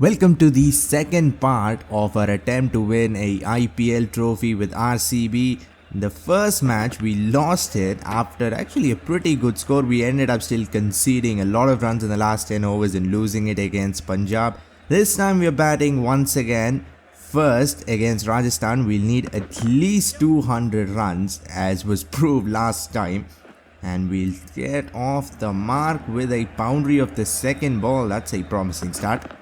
Welcome to the second part of our attempt to win a IPL trophy with RCB. The first match we lost it after actually a pretty good score. We ended up still conceding a lot of runs in the last 10 overs and losing it against Punjab. This time we are batting once again. First against Rajasthan we'll need at least 200 runs as was proved last time. And we'll get off the mark with a boundary of the second ball. That's a promising start.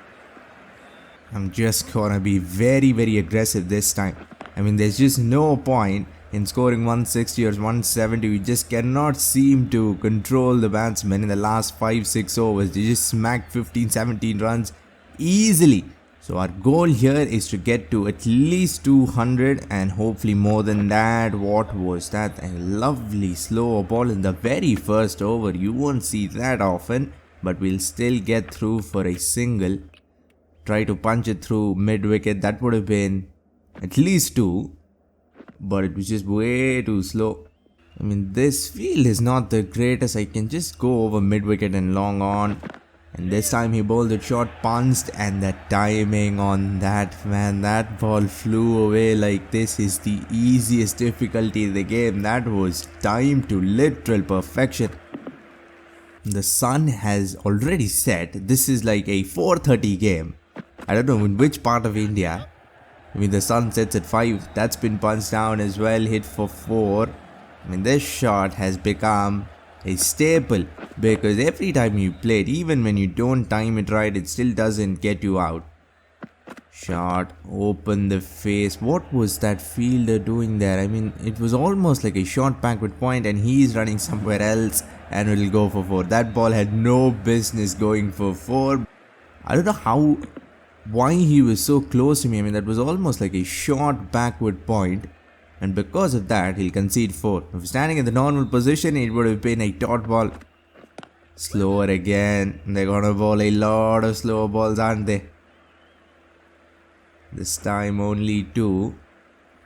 I'm just gonna be very aggressive this time. I mean, there's just no point in scoring 160 or 170. We just cannot seem to control the batsmen in the last 5-6 overs. They just smacked 15-17 runs easily. So our goal here is to get to at least 200 and hopefully more than that. What was that? A lovely slow ball in the very first over. You won't see that often, but we'll still get through for a single. Try to punch it through mid-wicket. That would have been at least 2. But it was just way too slow. I mean, this field is not the greatest. I can just go over mid-wicket and long on. And this time he bowled it short, punched, and the timing on that, man. That ball flew away like this is the easiest difficulty in the game. That was timed to literal perfection. The sun has already set. This is like a 4:30 game. I don't know in which part of India. I mean, the sun sets at 5. That's been punched down as well. Hit for 4. I mean, this shot has become a staple because every time you play it, even when you don't time it right, it still doesn't get you out. Shot, open the face. What was that fielder doing there? I mean, it was almost like a short backward point and he's running somewhere else and will go for 4. That ball had no business going for 4. I don't know why he was so close to me. I mean, that was almost like a short backward point, and because of that he'll concede 4. If standing in the normal position, it would have been a dot ball. Slower again. They're gonna bowl a lot of slower balls, aren't they? This time only 2,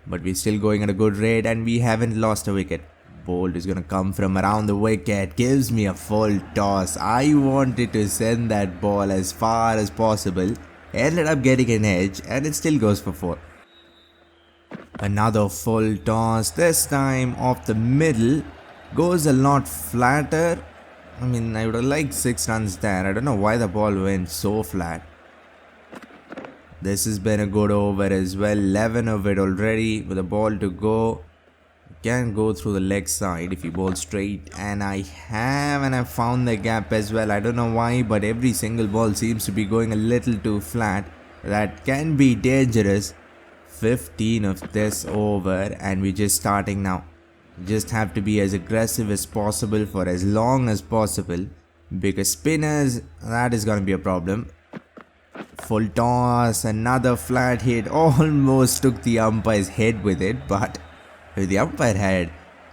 but we're still going at a good rate and we haven't lost a wicket. Bolt is gonna come from around the wicket, gives me a full toss. I wanted to send that ball as far as possible. Ended up getting an edge and it still goes for 4. Another full toss, this time off the middle. Goes a lot flatter. I mean, I would have liked 6 runs there. I don't know why the ball went so flat. This has been a good over as well. 11 of it already with a ball to go. Can go through the leg side if you bowl straight, and I have found the gap as well. I don't know why, but every single ball seems to be going a little too flat. That can be dangerous. 15 of this over and we're just starting now. Just have to be as aggressive as possible for as long as possible, because spinners, that is going to be a problem. Full toss, another flat hit. Almost took the umpire's head with it, but the umpire had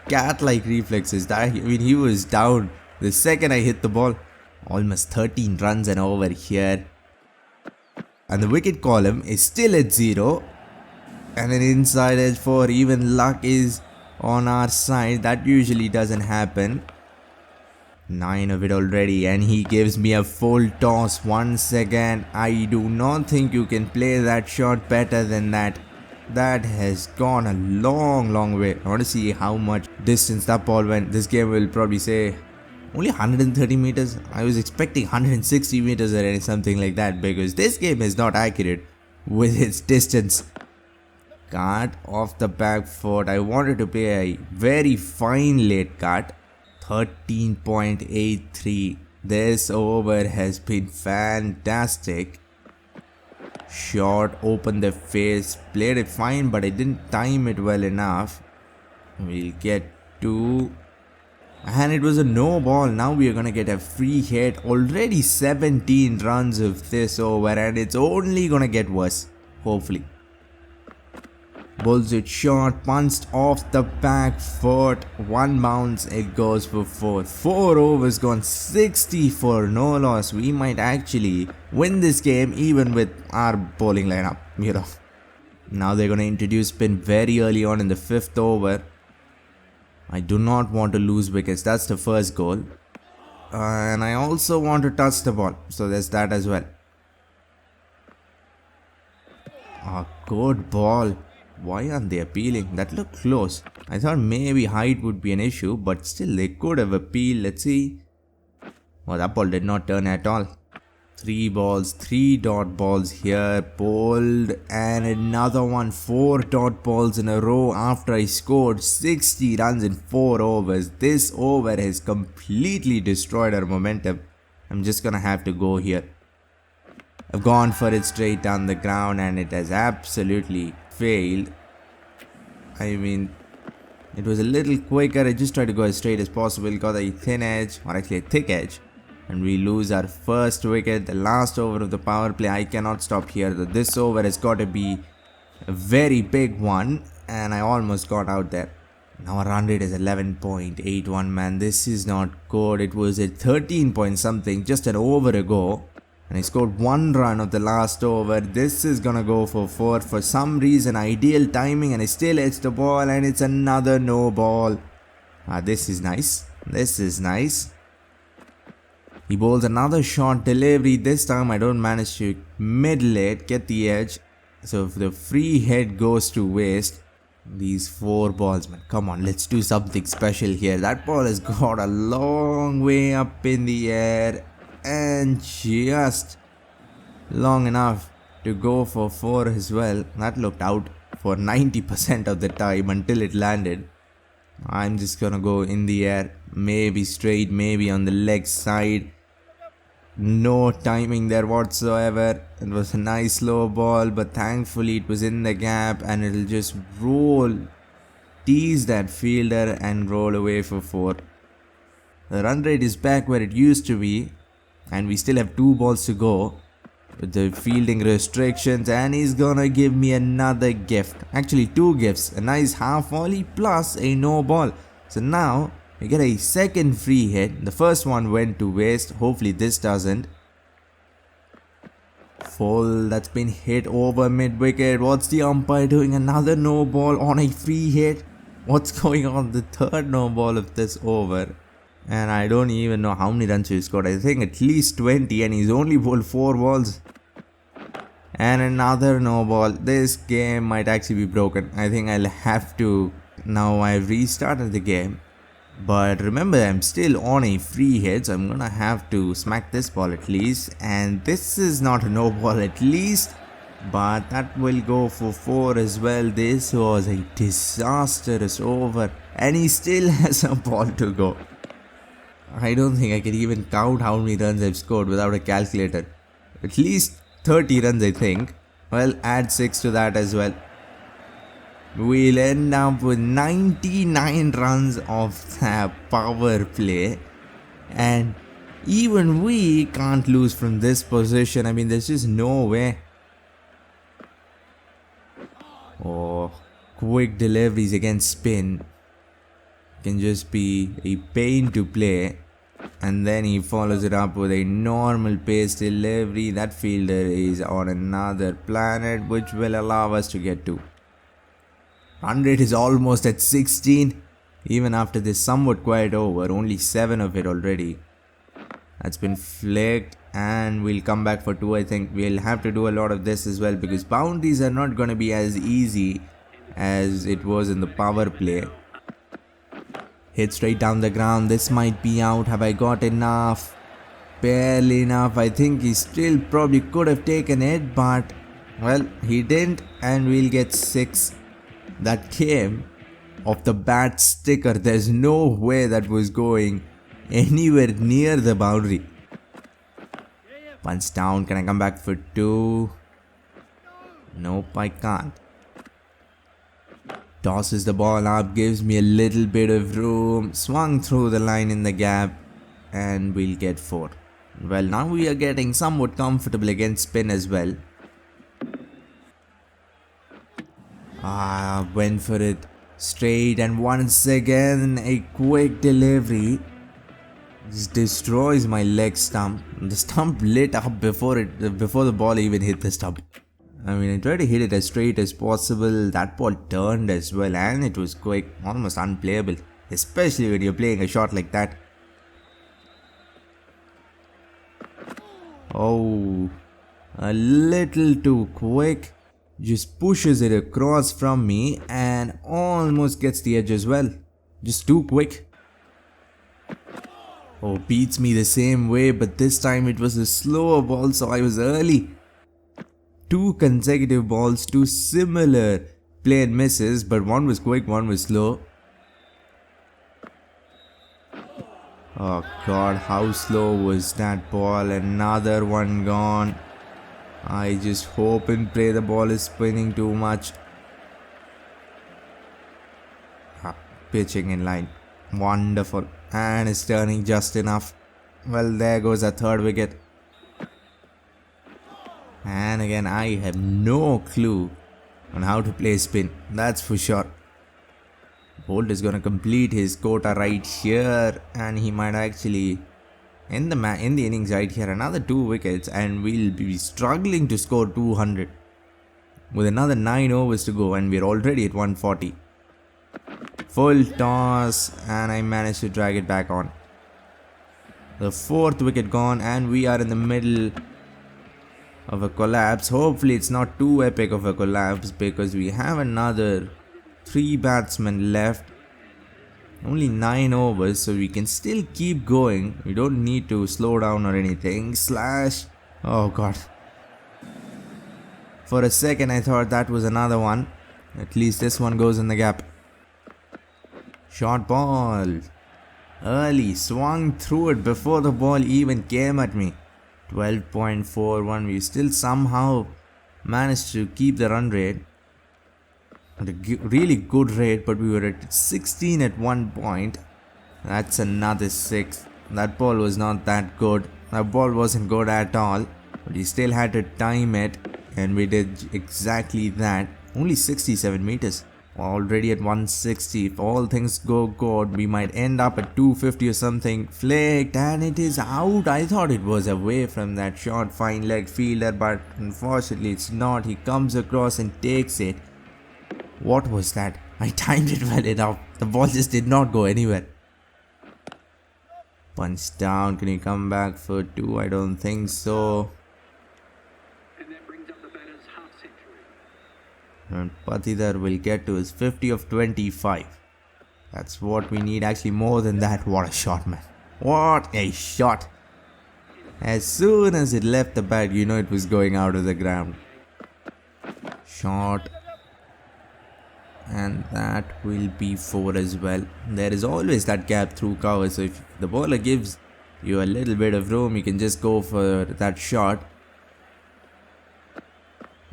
cat-like reflexes. He was down the second I hit the ball. Almost 13 runs and over here. And the wicket column is still at 0. And an inside edge 4. Even luck is on our side. That usually doesn't happen. 9 of it already and he gives me a full toss once again. I do not think you can play that shot better than that. That has gone a long way. I want to see how much distance that ball went. This game will probably say only 130 meters. I was expecting 160 meters or something like that, because this game is not accurate with its distance. Cut off the back foot. I wanted to play a very fine late cut. 13.83. This over has been fantastic. Shot, open the face, played it fine, but I didn't time it well enough. We'll get 2. And it was a no ball. Now we are gonna get a free hit. Already 17 runs of this over and it's only gonna get worse, hopefully. Bowls it short, punched off the back foot. 1 bounce, it goes for 4. 4 overs gone, 60 for no loss. We might actually win this game even with our bowling lineup, Now they're going to introduce spin very early on in the 5th over. I do not want to lose wickets. That's the first goal. And I also want to touch the ball. So there's that as well. A good ball. Why aren't they appealing? That looked close. I thought maybe height would be an issue, but still they could have appealed. Let's see. Well, that ball did not turn at all. 3 balls, 3 dot balls here, bowled, and another one, 4 dot balls in a row after I scored 60 runs in 4 overs. This over has completely destroyed our momentum. I'm just gonna have to go here. I've gone for it straight down the ground and it has absolutely failed. I mean, it was a little quicker. I just tried to go as straight as possible, got a thin edge, or actually a thick edge. And we lose our first wicket, the last over of the power play. I cannot stop here. This over has got to be a very big one. And I almost got out there. Now our run rate is 11.81, man. This is not good. It was at 13 point something just an over ago. And I scored 1 run of the last over. This is gonna go for 4. For some reason, ideal timing, and I still edged the ball, and it's another no ball. This is nice. This is nice. He bowls another short delivery. This time I don't manage to middle it, get the edge. So if the free hit goes to waste, these 4 balls, man, come on, let's do something special here. That ball has got a long way up in the air and just long enough to go for 4 as well. That looked out for 90% of the time until it landed. I'm just gonna go in the air, maybe straight, maybe on the leg side. No timing there whatsoever. It was a nice slow ball, but thankfully it was in the gap and it'll just roll, tease that fielder and roll away for 4. The run rate is back where it used to be, and we still have 2 balls to go with the fielding restrictions, and he's gonna give me another gift. Actually 2 gifts, a nice half volley plus a no ball. So now we get a second free hit. The first one went to waste. Hopefully this doesn't. Full, that's been hit over mid wicket. What's the umpire doing? Another no ball on a free hit. What's going on? The third no ball of this over. And I don't even know how many runs he scored. I think at least 20, and he's only bowled 4 balls. And another no ball. This game might actually be broken. I think I'll have to. Now I've restarted the game. But remember, I'm still on a free hit, so I'm gonna have to smack this ball at least. And this is not a no ball at least, but that will go for 4 as well. This was a disastrous over, and he still has a ball to go. I don't think I can even count how many runs I've scored without a calculator. At least 30 runs, I think. Well, add 6 to that as well. We'll end up with 99 runs of that power play, and even we can't lose from this position. I mean, there's just no way. Oh, quick deliveries against spin can just be a pain to play, and then he follows it up with a normal pace delivery. That fielder is on another planet, which will allow us to get 2. Run rate is almost at 16. Even after this somewhat quiet over, only 7 of it already. That's been flicked, and we'll come back for 2. I think we'll have to do a lot of this as well, because boundaries are not going to be as easy as it was in the power play. Hit straight down the ground. This might be out. Have I got enough? Barely enough. I think he still probably could have taken it, but well, he didn't, and we'll get 6. That came off the bat sticker. There's no way that was going anywhere near the boundary. Punch down. Can I come back for 2? Nope, I can't. Tosses the ball up, gives me a little bit of room. Swung through the line in the gap, and we'll get 4. Well, now we are getting somewhat comfortable against spin as well. Went for it straight, and once again a quick delivery just destroys my leg stump. The stump lit up before the ball even hit the stump. I mean, I tried to hit it as straight as possible. That ball turned as well, and it was quick, almost unplayable, especially when you're playing a shot like that. Oh, a little too quick. Just pushes it across from me and almost gets the edge as well. Just too quick. Oh, beats me the same way, but this time it was a slower ball, so I was early. Two consecutive balls, two similar play and misses, but one was quick, one was slow. Oh god, how slow was that ball? Another one gone. I just hope and pray the ball is spinning too much. Pitching in line. Wonderful. And it's turning just enough. Well, there goes a third wicket. And again, I have no clue on how to play spin. That's for sure. Bolt is gonna complete his quota right here, and he might actually end the innings right here. Another 2 wickets, and we'll be struggling to score 200 with another 9 overs to go, and we're already at 140. Full toss, and I managed to drag it back on. The 4th wicket gone, and we are in the middle of a collapse. Hopefully it's not too epic of a collapse, because we have another 3 batsmen left. Only 9 overs, so we can still keep going. We don't need to slow down or anything. Slash. Oh god. For a second I thought that was another one. At least this one goes in the gap. Short ball. Early. Swung through it before the ball even came at me. 12.41. We still somehow managed to keep the run rate. At a really good rate, but we were at 16 at one point. That's another 6. That ball was not that good. That ball wasn't good at all. But we still had to time it, and we did exactly that. Only 67 meters. Already at 160. If all things go good, we might end up at 250 or something. Flicked, and it is out. I thought it was away from that short fine leg fielder, but unfortunately it's not. He comes across and takes it. What was that? I timed it well enough. The ball just did not go anywhere. Punch down. Can he come back for 2? I don't think so. And Patidar will get to his 50 of 25. That's what we need. Actually, more than that. What a shot, man. What a shot. As soon as it left the bat, you know it was going out of the ground. Shot. And that will be 4 as well. There is always that gap through cover, so if the bowler gives you a little bit of room, you can just go for that shot.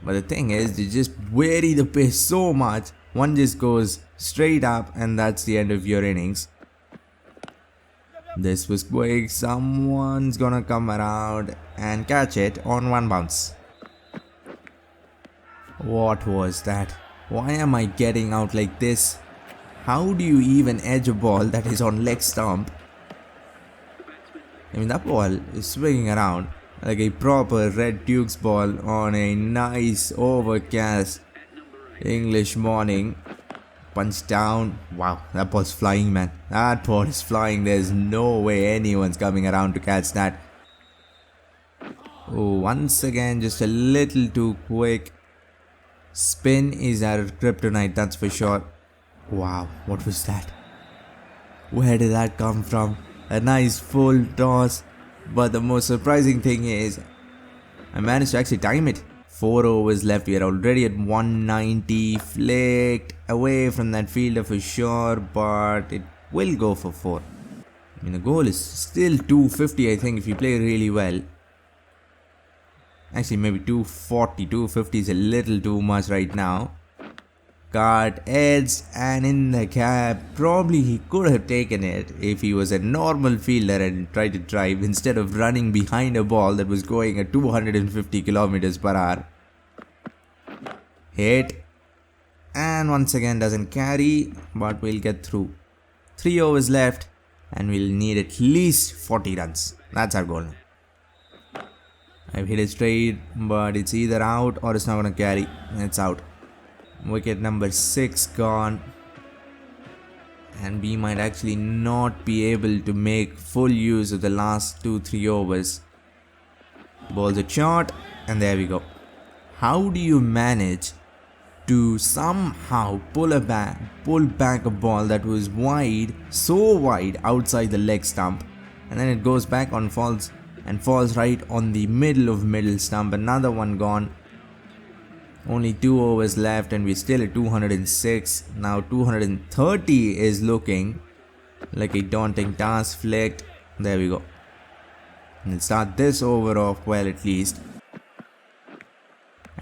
But the thing is, you just vary the pace so much, one just goes straight up, and that's the end of your innings. This was quick. Someone's gonna come around and catch it on 1 bounce. What was that? Why am I getting out like this? How do you even edge a ball that is on leg stump? I mean, that ball is swinging around like a proper Red Duke's ball on a nice overcast English morning. Punch down. Wow, that ball's flying, man. That ball is flying. There's no way anyone's coming around to catch that. Oh, once again, just a little too quick. Spin is our kryptonite, that's for sure. Wow, what was that? Where did that come from? A nice full toss. But the most surprising thing is, I managed to actually time it. 4 overs left. We are already at 190. Flicked away from that fielder for sure, but it will go for 4. I mean, the goal is still 250, I think, if you play really well. Actually, maybe 240, 250 is a little too much right now. Cut, edged, and in the gap. Probably he could have taken it if he was a normal fielder and tried to drive instead of running behind a ball that was going at 250 kilometers per hour. Hit. And once again doesn't carry, but we'll get through. 3 overs left, and we'll need at least 40 runs. That's our goal. I've hit it straight, but it's either out or it's not going to carry. It's out. Wicket number 6 gone. And we might actually not be able to make full use of the last 2-3 overs. Ball's a shot, and there we go. How do you manage to somehow pull back a ball that was wide, so wide outside the leg stump, and then it goes back on falls right on the middle stump. Another one gone. Only 2 overs left and we're still at 206. Now 230 is looking like a daunting task. Flicked. There we go. We'll start this over off well at least.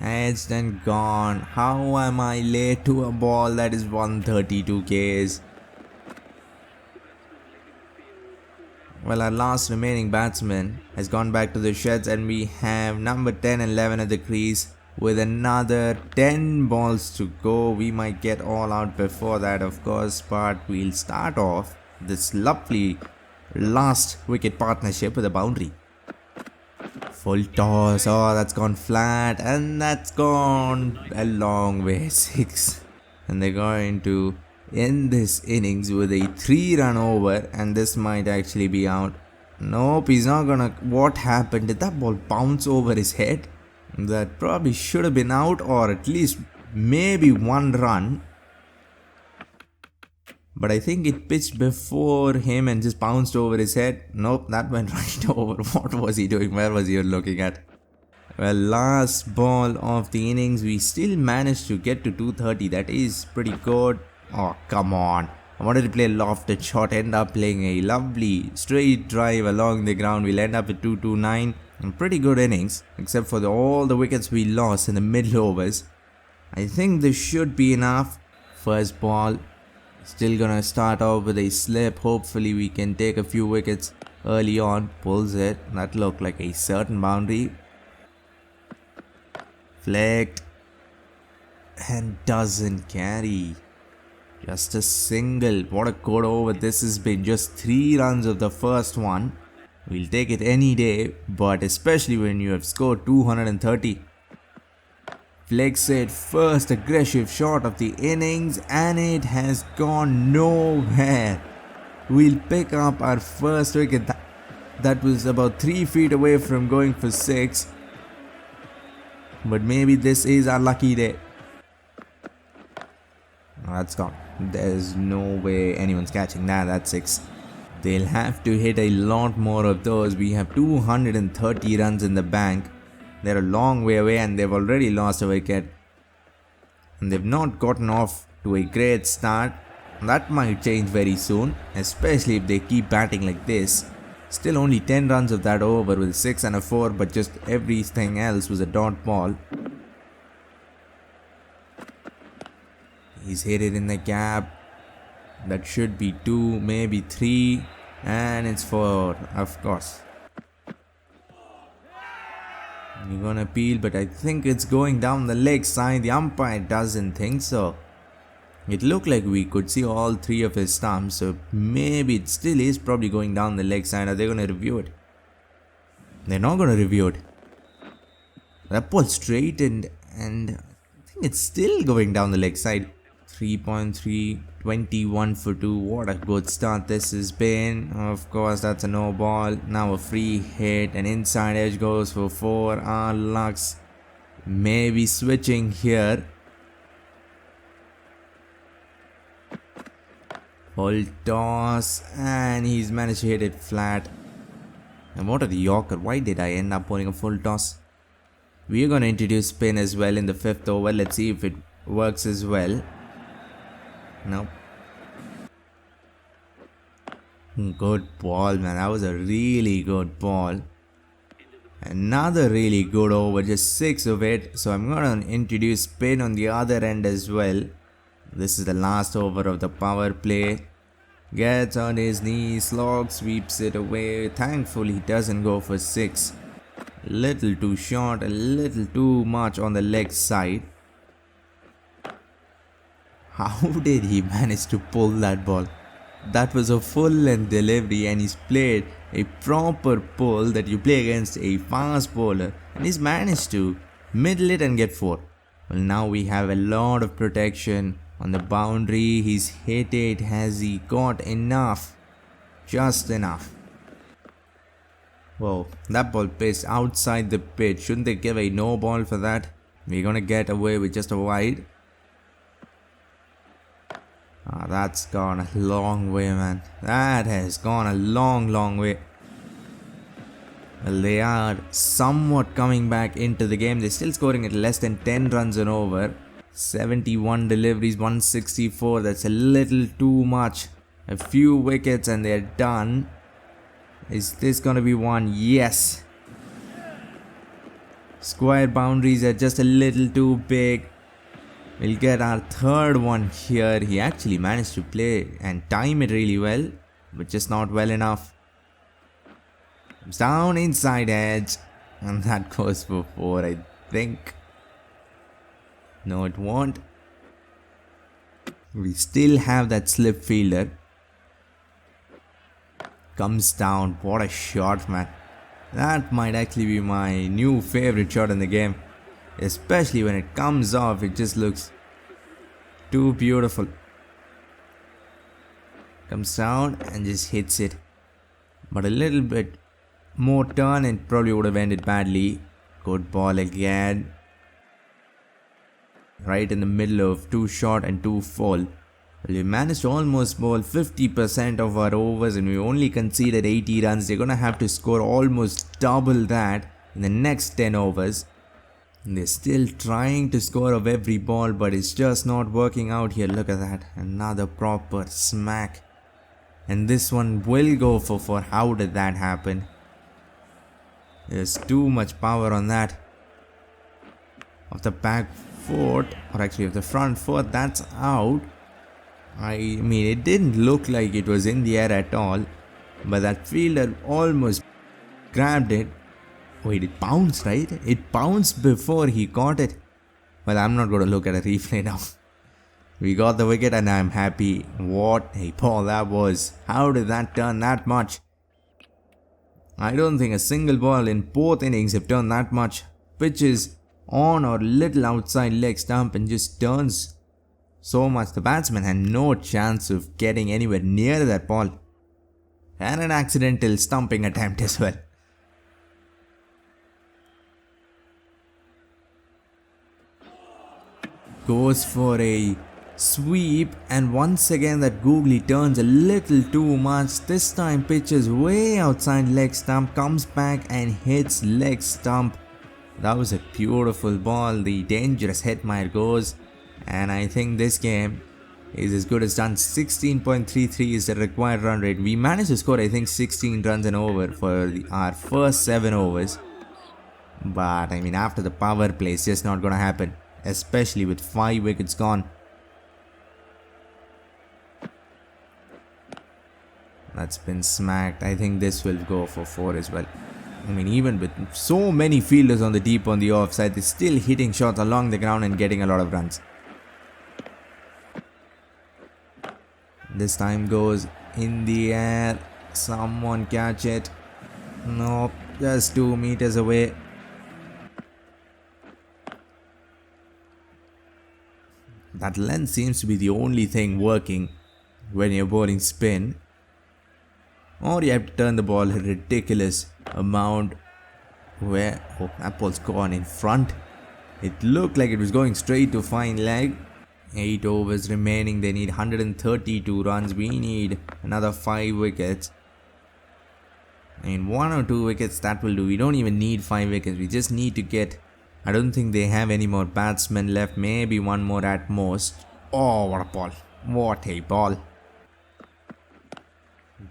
It's then gone. How am I late to a ball that is 132 Ks? Well, our last remaining batsman has gone back to the sheds and we have number 10 and 11 at the crease with another 10 balls to go. We might get all out before that, of course, but we'll start off this lovely last wicket partnership with a boundary. Full toss. Oh, that's gone flat and that's gone a long way. 6. And they're going to end this innings with a 3-run over, and this might actually be out. Nope, he's not gonna. What happened? Did that ball bounce over his head? That probably should have been out, or at least maybe 1 run. But I think it pitched before him and just bounced over his head. Nope, that went right over. What was he doing? Where was he looking at? Well, last ball of the innings, we still managed to get to 230. That is pretty good. Oh, come on. I wanted to play a lofted shot, end up playing a lovely straight drive along the ground. We'll end up at 229. Pretty good innings, except for all the wickets we lost in the middle overs. I think this should be enough. First ball. Still gonna start off with a slip. Hopefully we can take a few wickets early on. Pulls it. That looked like a certain boundary. Flicked. And doesn't carry. Just a single. What a good over this has been. Just 3 runs of the first one. We'll take it any day, but especially when you have scored 230. Flicks it, first aggressive shot of the innings, and it has gone nowhere. We'll pick up our first wicket. That was about 3 feet away from going for 6. But maybe this is our lucky day. That's gone. There's no way anyone's catching that. That's 6. They'll have to hit a lot more of those. We have 230 runs in the bank. They're a long way away and they've already lost a wicket. And they've not gotten off to a great start. That might change very soon, especially if they keep batting like this. Still only 10 runs of that over with 6 and a 4, but just everything else was a dot ball. He's hit it in the gap. That should be 2, maybe 3, and it's 4, of course. You're gonna peel, but I think it's going down the leg side. The umpire doesn't think so. It looked like we could see all 3 of his stumps, so maybe it still is probably going down the leg side. Are they gonna review it? They're not gonna review it. That ball straightened, and I think it's still going down the leg side. 3.3, 21 for 2. What a good start this has been. Of course, that's a no ball. Now a free hit. An inside edge goes for 4. Our lucks maybe switching here. Full toss. And he's managed to hit it flat. And what a Yorker. Why did I end up pulling a full toss? We are going to introduce spin as well in the 5th over. Let's see if it works as well. Nope. Good ball, man. That was a really good ball. Another really good over. Just 6 of it. So I'm going to introduce spin on the other end as well. This is the last over of the power play. Gets on his knees. Slog sweeps it away. Thankfully, he doesn't go for 6. Little too short. A little too much on the leg side. How did he manage to pull that ball? That was a full length delivery and he's played a proper pull that you play against a fast bowler, and he's managed to middle it and get 4. Well, now we have a lot of protection on the boundary. He's hit it. Has he got enough? Just enough. Whoa, that ball pitched outside the pitch. Shouldn't they give a no ball for that? We're gonna get away with just a wide. That's gone a long way, man. That has gone a long way. Well, they are somewhat coming back into the game. They're still scoring at less than 10 runs and over. 71 deliveries, 164. That's a little too much. A few wickets and they're done. Is this gonna be one? Yes. Square boundaries are just a little too big. We'll get our third one here. He actually managed to play and time it really well, but just not well enough. Comes down inside edge, and that goes for 4, I think. No, it won't. We still have that slip fielder. Comes down. What a shot, man. That might actually be my new favorite shot in the game. Especially when it comes off, it just looks too beautiful. Comes down and just hits it. But a little bit more turn and probably would have ended badly. Good ball again. Right in the middle of 2 short and 2 fall. Well, we managed to almost bowl 50% of our overs and we only conceded 80 runs. They're going to have to score almost double that in the next 10 overs. And they're still trying to score of every ball, but it's just not working out here. Look at that. Another proper smack. And this one will go for 4. How did that happen? There's too much power on that. Of the back foot, or actually of the front foot, that's out. I mean, it didn't look like it was in the air at all, but that fielder almost grabbed it. Wait, it bounced, right? It bounced before he caught it. Well, I'm not going to look at a replay now. We got the wicket and I'm happy. What a ball that was. How did that turn that much? I don't think a single ball in both innings have turned that much. Pitches on or little outside leg stump and just turns so much. The batsman had no chance of getting anywhere near that ball. And an accidental stumping attempt as well. Goes for a sweep and once again that googly turns a little too much. This time pitches way outside leg stump, comes back and hits leg stump. That was a beautiful ball. The dangerous headmire goes, and I think this game is as good as done. 16.33 is the required run rate. We managed to score I think 16 runs and over for our first 7 overs, but I mean after the power play it's just not gonna happen, especially with 5 wickets gone. That's been smacked. I think this will go for 4 as well. I mean, even with so many fielders on the deep on the offside, they're still hitting shots along the ground and getting a lot of runs. This time goes in the air. Someone catch it. Nope, just 2 meters away. That length seems to be the only thing working when you're bowling spin. Or you have to turn the ball a ridiculous amount. Where, oh, that ball's gone in front. It looked like it was going straight to fine leg. 8 overs remaining. They need 132 runs. We need another 5 wickets. I mean, 1 or 2 wickets, that will do. We don't even need 5 wickets. We just need to get... I don't think they have any more batsmen left. Maybe 1 more at most. Oh, what a ball. What a ball.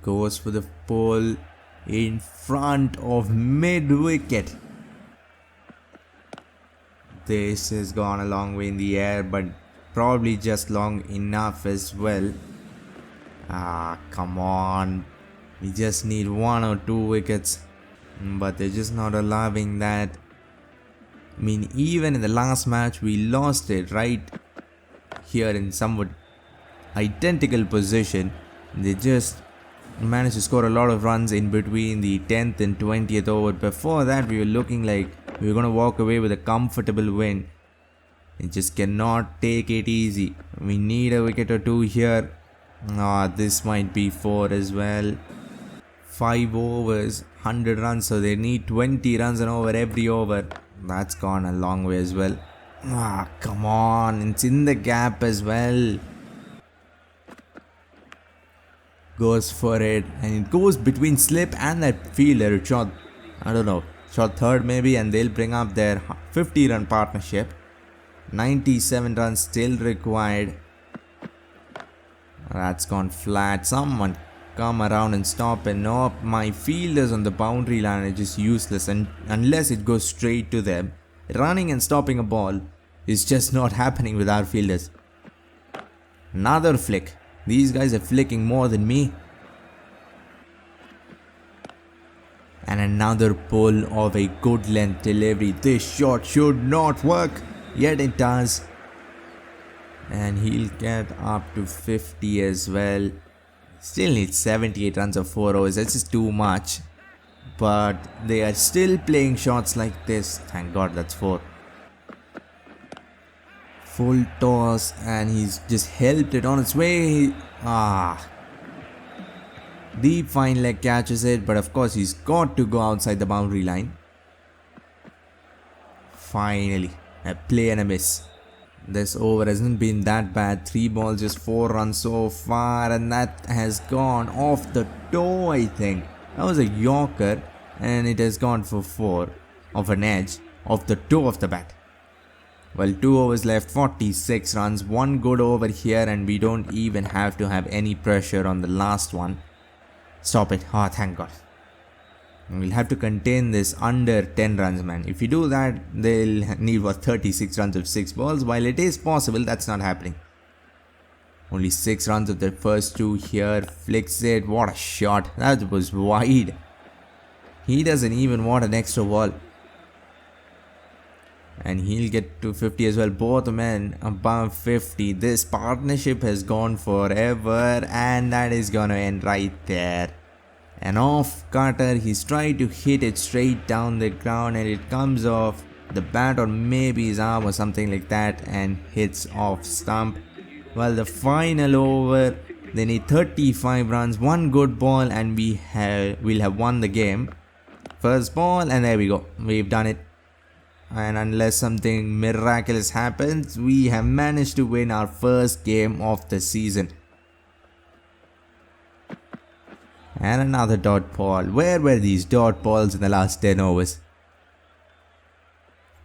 Goes for the pole in front of mid-wicket. This has gone a long way in the air, but probably just long enough as well. Come on. We just need 1 or 2 wickets. But they're just not allowing that. I mean, even in the last match, we lost it right here in somewhat identical position. They just managed to score a lot of runs in between the 10th and 20th over. Before that, we were looking like we were going to walk away with a comfortable win. We just cannot take it easy. We need a wicket or 2 here. This might be 4 as well. 5 overs, 100 runs, so they need 20 runs and over every over. That's gone a long way as well. Ah, come on, it's in the gap as well. Goes for it, and it goes between slip and that fielder. It shot, I don't know, shot third maybe, and they'll bring up their 50-run partnership. 97 runs still required. That's gone flat. Someone come around and stop it. Nope, my fielders on the boundary line are just useless, and unless it goes straight to them, running and stopping a ball is just not happening with our fielders. Another flick. These guys are flicking more than me. And another pull of a good length delivery. This shot should not work, yet it does. And he'll get up to 50 as well. Still needs 78 runs of 4 overs. That's just too much. But they are still playing shots like this. Thank God that's 4. Full toss, and he's just helped it on its way. Deep fine leg catches it, but of course he's got to go outside the boundary line. Finally, a play and a miss. This over hasn't been that bad. 3 balls, just 4 runs so far, and that has gone off the toe, I think. That was a Yorker, and it has gone for 4 of an edge off the toe of the bat. Well, 2 overs left, 46 runs, 1 good over here, and we don't even have to have any pressure on the last one. Stop it. Oh, thank God. We'll have to contain this under 10 runs, man. If you do that, they'll need 36 runs of 6 balls. While it is possible, that's not happening. Only 6 runs of the first 2 here. Flicks it. What a shot. That was wide. He doesn't even want an extra ball. And he'll get to 50 as well. Both men above 50. This partnership has gone forever, and that is gonna end right there. An off cutter. He's tried to hit it straight down the ground, and it comes off the bat or maybe his arm or something like that, and hits off stump. Well, the final over, they need 35 runs, 1 good ball, and we'll have won the game. First ball, and there we go. We've done it. And unless something miraculous happens, we have managed to win our first game of the season. And another dot ball. Where were these dot balls in the last 10 overs?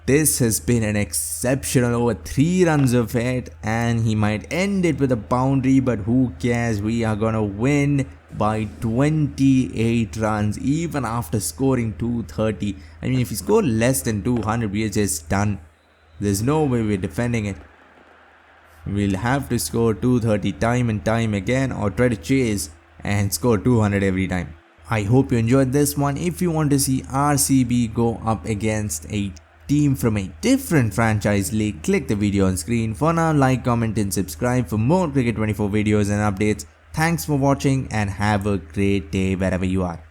This has been an exceptional over. 3 runs of it, and he might end it with a boundary, but who cares? We are gonna win by 28 runs even after scoring 230. I mean, if we score less than 200, we are just done. There's no way we're defending it. We'll have to score 230 time and time again, or try to chase and score 200 every time. I hope you enjoyed this one. If you want to see RCB go up against a team from a different franchise league, click the video on screen. For now, like, comment and subscribe for more Cricket 24 videos and updates. Thanks for watching, and have a great day wherever you are.